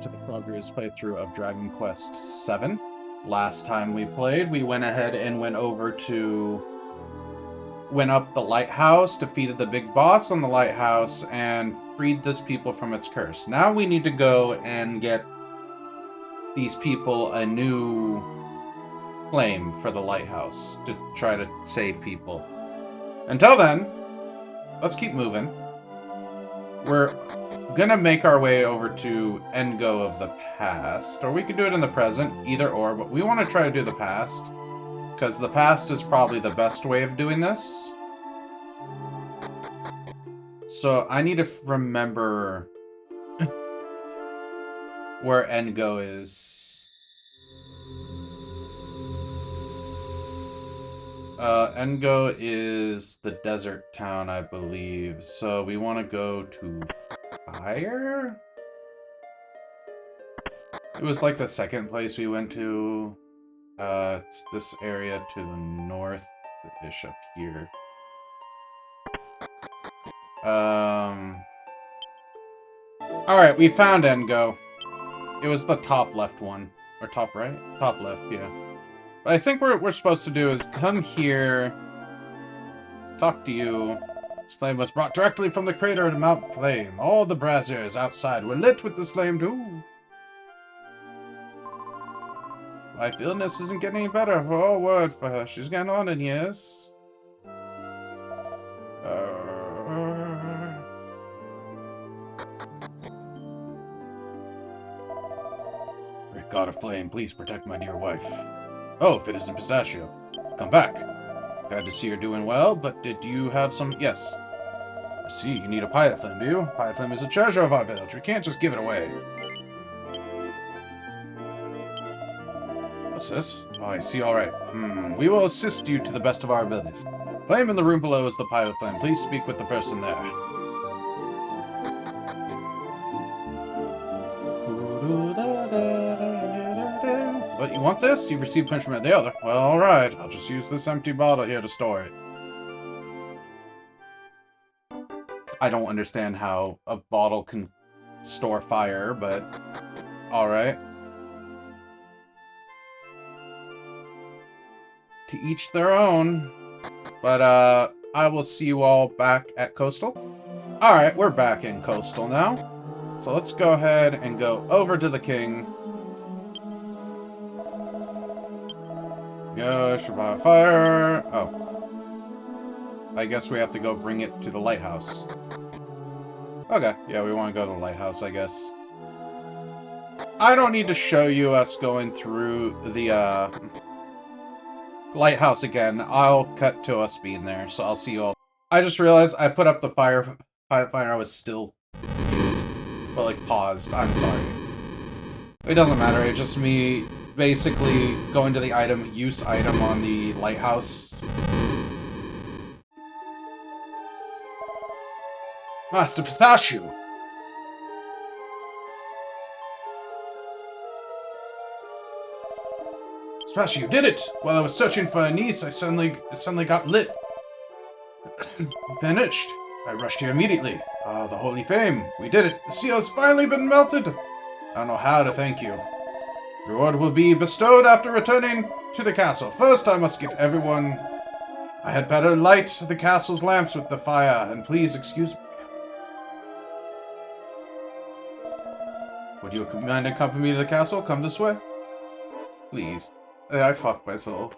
to the Progress playthrough of Dragon Quest VII. Last time we played, we went ahead and went up the Lighthouse, defeated the big boss on the Lighthouse, and freed this people from its curse. Now we need to go and get these people a new flame for the Lighthouse to try to save people. Until then, let's keep moving. We're gonna make our way over to Engo of the past, or we could do it in the present, either or, but we want to try to do the past, because the past is probably the best way of doing this. So I need to remember where Engo is. Engo is the desert town, I believe, so we want to go to Fire? It was like the second place we went to. It's this area to the north-ish up here. Alright, we found Engo. It was the top left one. Or top right? Top left, yeah. But I think what we're supposed to do is come here, talk to you. This flame was brought directly from the crater of Mount Flame. All the braziers outside were lit with this flame too. My illness isn't getting any better. Oh, word for her. She's getting on in years. Great God of Flame, please protect my dear wife. Oh, if it isn't Pistasio. Come back. Glad to see you're doing well, but did you have some... Yes. I see, you need a pilot flame, do you? Pilot flame is a treasure of our village. We can't just give it away. What's this? Oh, I see, alright. We will assist you to the best of our abilities. Flame in the room below is the pilot flame. Please speak with the person there. What, you want this? You've received punishment at the other. Well, alright. I'll just use this empty bottle here to store it. I don't understand how a bottle can store fire, but alright. To each their own. But, I will see you all back at Coastal. Alright, we're back in Coastal now. So let's go ahead and go over to the king. Go, Shabbat fire. Oh. I guess we have to go bring it to the lighthouse. Okay, yeah, we want to go to the lighthouse, I guess. I don't need to show you us going through the, lighthouse again. I'll cut to us being there, so I'll see you all. I just realized I put up the pilot fire, I was still... but, like, paused. I'm sorry. It doesn't matter, it's just me basically going to the use item on the lighthouse. Master Pistasio! Pistasio, you did it! While I was searching for a niece, it suddenly got lit. Vanished. I rushed here immediately. Ah, the holy flame. We did it. The seal has finally been melted. I don't know how to thank you. Reward will be bestowed after returning to the castle. First, I must get everyone... I had better light the castle's lamps with the fire, and please excuse me. Would you mind accompanying me to the castle? Come this way? Please. I fucked myself.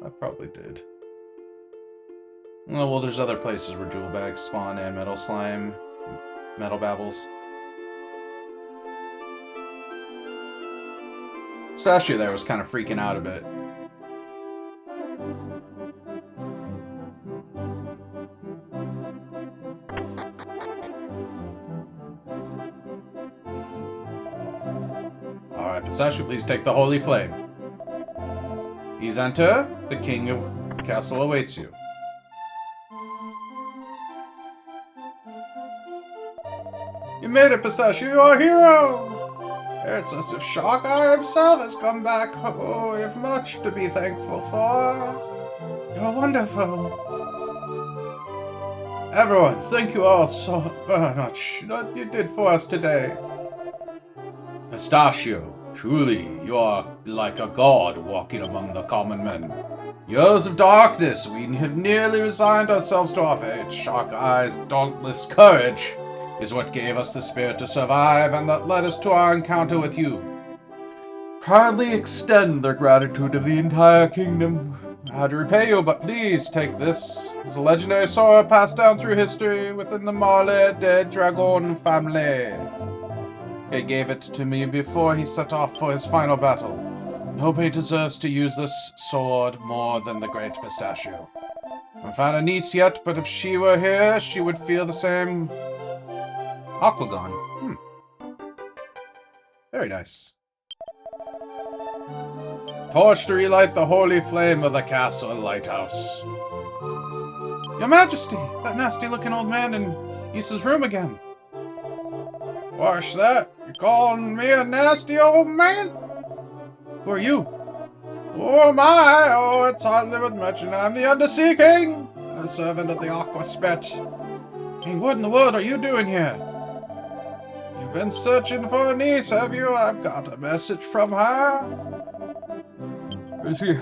I probably did. Oh, well, there's other places where jewel bags spawn and metal slime, metal babbles. Statue there was kind of freaking out a bit. Alright, Pistasio, please take the holy flame. Please enter. The king of the castle awaits you. You made it, Pistasio! You are a hero! It's as if Shaka himself has come back. Oh, we have much to be thankful for. You're wonderful. Everyone, thank you all so much what you did for us today. Pistasio, truly, you are like a god walking among the common men. Years of darkness, we have nearly resigned ourselves to our fate. Shark Eye's dauntless courage is what gave us the spirit to survive, and that led us to our encounter with you. Proudly extend their gratitude to the entire kingdom. How to repay you, but please take this. It's a legendary sword passed down through history within the Marley de Dragon family. He gave it to me before he set off for his final battle. Nobody deserves to use this sword more than the great Pistasio. I haven't found a niece yet, but if she were here, she would feel the same. Aquagon. Very nice. Torch to relight the holy flame of the castle Lighthouse. Your Majesty, that nasty-looking old man in Isa's room again. What's that? You calling me a nasty old man? Who are you? Who am I? Oh, it's hardly worth mentioning. I'm the Undersea King, a servant of the Aqua Spit. King, what in the world are you doing here? You've been searching for a niece, have you? I've got a message from her.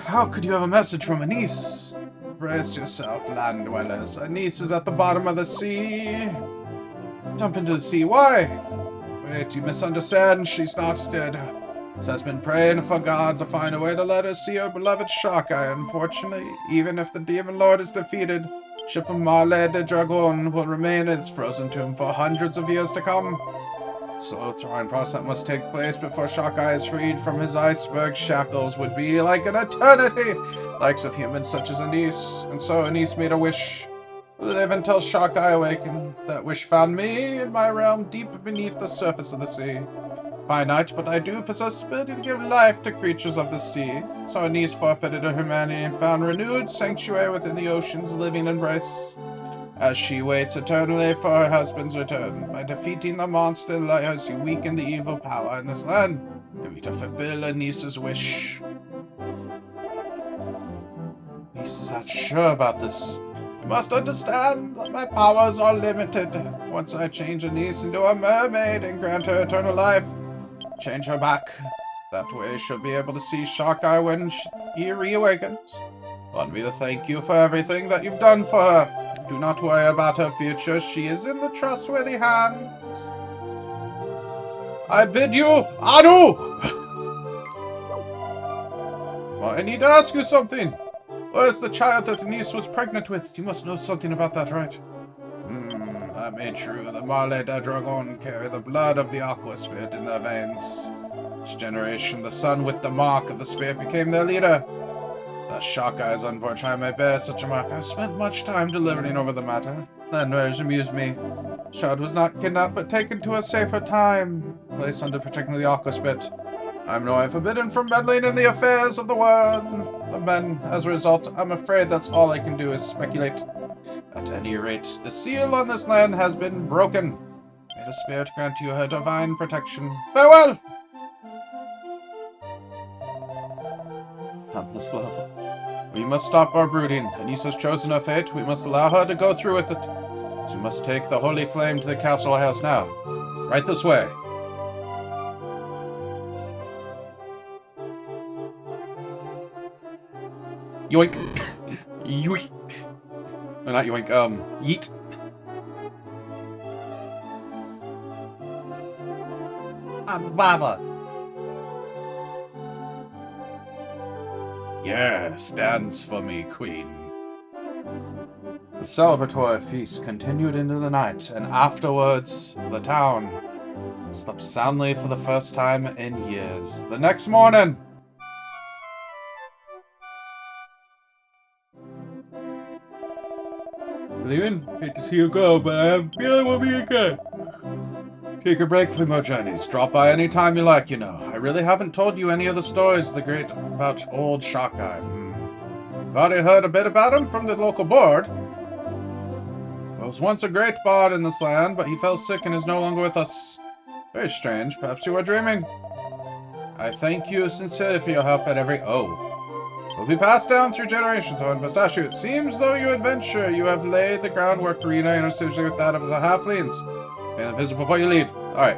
How could you have a message from a niece? Brace yourself, land dwellers. A niece is at the bottom of the sea. Jump into the sea. Why? Wait, you misunderstand. She's not dead. She has been praying for God to find a way to let her see her beloved Shark Eye. Unfortunately, even if the Demon Lord is defeated, ship of Marley de Dragon will remain in its frozen tomb for hundreds of years to come. Slow throwing process must take place before Shark Eye is freed from his iceberg shackles would be like an eternity. Likes of humans such as Anise, and so Anise made a wish. Live until Shark Eye awakened. That wish found me in my realm deep beneath the surface of the sea. Finite, but I do possess the ability to give life to creatures of the sea. So Anise forfeited her humanity and found renewed sanctuary within the ocean's living embrace. As she waits eternally for her husband's return. By defeating the monster in Lighthouse, you weaken the evil power in this land. Maybe to fulfill Anice's wish. Anise is not sure about this. You must understand that my powers are limited. Once I change Anise into a mermaid and grant her eternal life, change her back. That way she'll be able to see Shark Eye when he reawakens. Want me to thank you for everything that you've done for her. Do not worry about her future. She is in the trustworthy hands. I bid you adieu! Well, I need to ask you something. Where's the child that Anise was pregnant with? You must know something about that, right? That may true. The Marley de Dragon carry the blood of the Aqua Spirit in their veins. Each generation, the son with the mark of the Spirit became their leader. The Shark Eye's unborn child may bear such a mark. I've spent much time deliberating over the matter. Landwares amused me. The child was not kidnapped, but taken to a safer time. Placed under protection of the Aqua Spit. I'm no way forbidden from meddling in the affairs of the world. But then, as a result, I'm afraid that's all I can do is speculate. At any rate, the seal on this land has been broken. May the Spirit grant you her divine protection. Farewell! Helpless love. We must stop our brooding. Anise has chosen her fate. We must allow her to go through with it. So we must take the holy flame to the castle house now. Right this way. Yoink. Yoink. No, not yoink. Yeet. Baba. Yes, dance for me, Queen. The celebratory feast continued into the night, and afterwards, the town slept soundly for the first time in years. The next morning, leaving? Hate to see you go, but I have a feeling we'll be okay. Take a break from your journeys. Drop by any time you like, you know. I really haven't told you any of the stories about old Shark Eye. You've already heard a bit about him from the local board. There was once a great bard in this land, but he fell sick and is no longer with us. Very strange. Perhaps you were dreaming. I thank you sincerely for your help at every... will be passed down through generations. Oh, and Pistasio, it seems though you adventure, you have laid the groundwork arena intercessively with that of the halflings. And visit before you leave. Alright.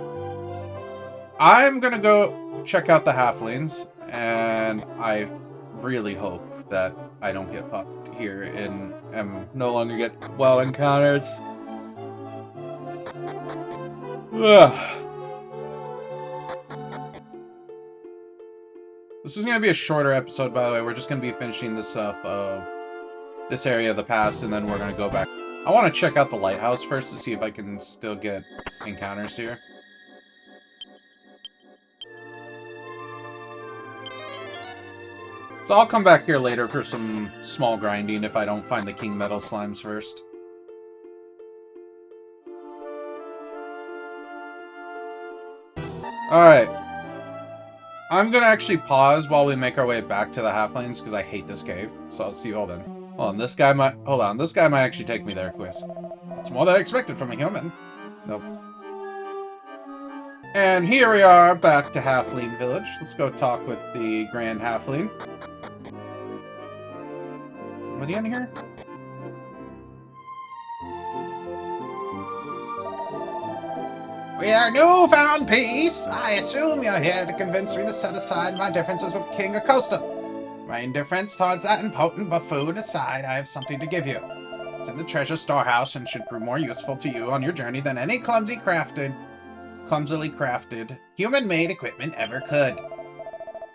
I'm gonna go check out the halflings, and I really hope that I don't get fucked here and am no longer get wild encounters. Ugh. This is gonna be a shorter episode, by the way. We're just gonna be finishing this stuff of this area of the past, and then we're gonna go back. I want to check out the lighthouse first to see if I can still get encounters here. So I'll come back here later for some small grinding if I don't find the king metal slimes first. Alright. I'm gonna actually pause while we make our way back to the halflings, because I hate this cave. So I'll see you all then. Hold on, this guy might actually take me there, quiz. That's more than I expected from a human. Nope. And here we are, back to Halfling Village. Let's go talk with the Grand Halfling. What are you in here? We are newfound peace. I assume you're here to convince me to set aside my differences with King Acosta. My indifference towards that impotent buffoon aside, I have something to give you. It's in the treasure storehouse and should prove more useful to you on your journey than any clumsily crafted, human-made equipment ever could.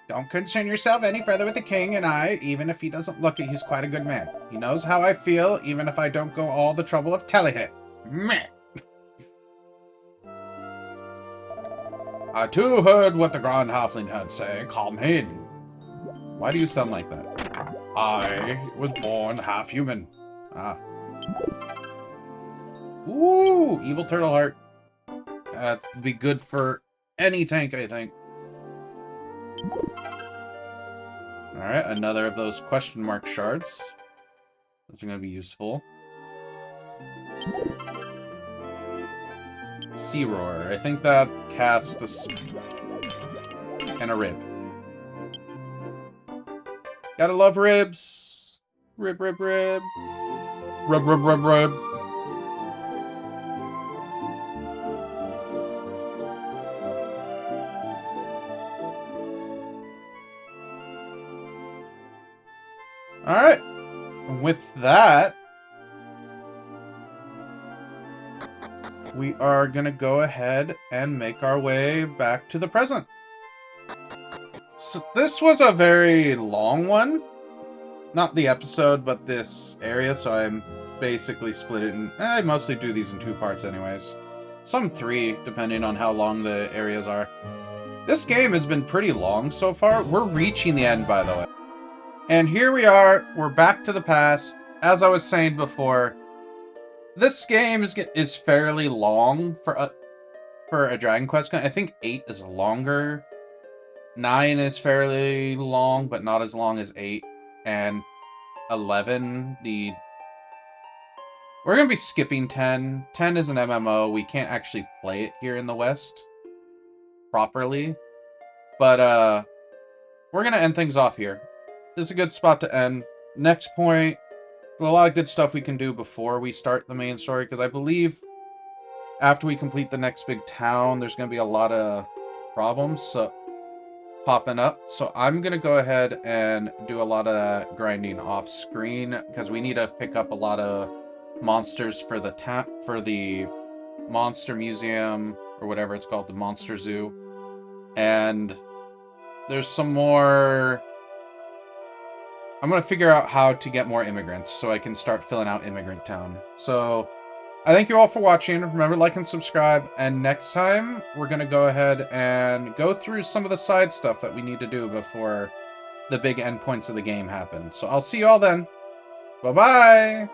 Don't concern yourself any further with the king and I, even if he doesn't look it, he's quite a good man. He knows how I feel, even if I don't go all the trouble of telling him. Meh. I too heard what the Grand Halfling had say. Calm him. Why do you sound like that? I was born half human. Ah. Ooh, evil turtle heart. That'd be good for any tank, I think. Alright, another of those question mark shards. Those are going to be useful. Sea Roar. I think that casts and a rib. Gotta love ribs. Rib, rib, rib. Rub, rub, rub, rub. Alright. With that, we are gonna go ahead and make our way back to the present. So this was a very long one. Not the episode, but this area, so I'm basically split it in... I mostly do these in 2 parts anyways. Some 3, depending on how long the areas are. This game has been pretty long so far. We're reaching the end, by the way. And here we are. We're back to the past. As I was saying before, this game is fairly long for a Dragon Quest. I think 8 is longer. 9 is fairly long, but not as long as 8. And 11, we're going to be skipping 10. 10 is an MMO. We can't actually play it here in the West properly. But we're going to end things off here. This is a good spot to end. Next point, there's a lot of good stuff we can do before we start the main story, because I believe after we complete the next big town, there's going to be a lot of problems popping up. So I'm going to go ahead and do a lot of that grinding off screen, because we need to pick up a lot of monsters for the Monster Museum, or whatever it's called, the Monster Zoo. And there's some more... I'm going to figure out how to get more immigrants so I can start filling out Immigrant Town. So, I thank you all for watching. Remember, like and subscribe. And next time, we're going to go ahead and go through some of the side stuff that we need to do before the big endpoints of the game happen. So, I'll see you all then. Bye-bye!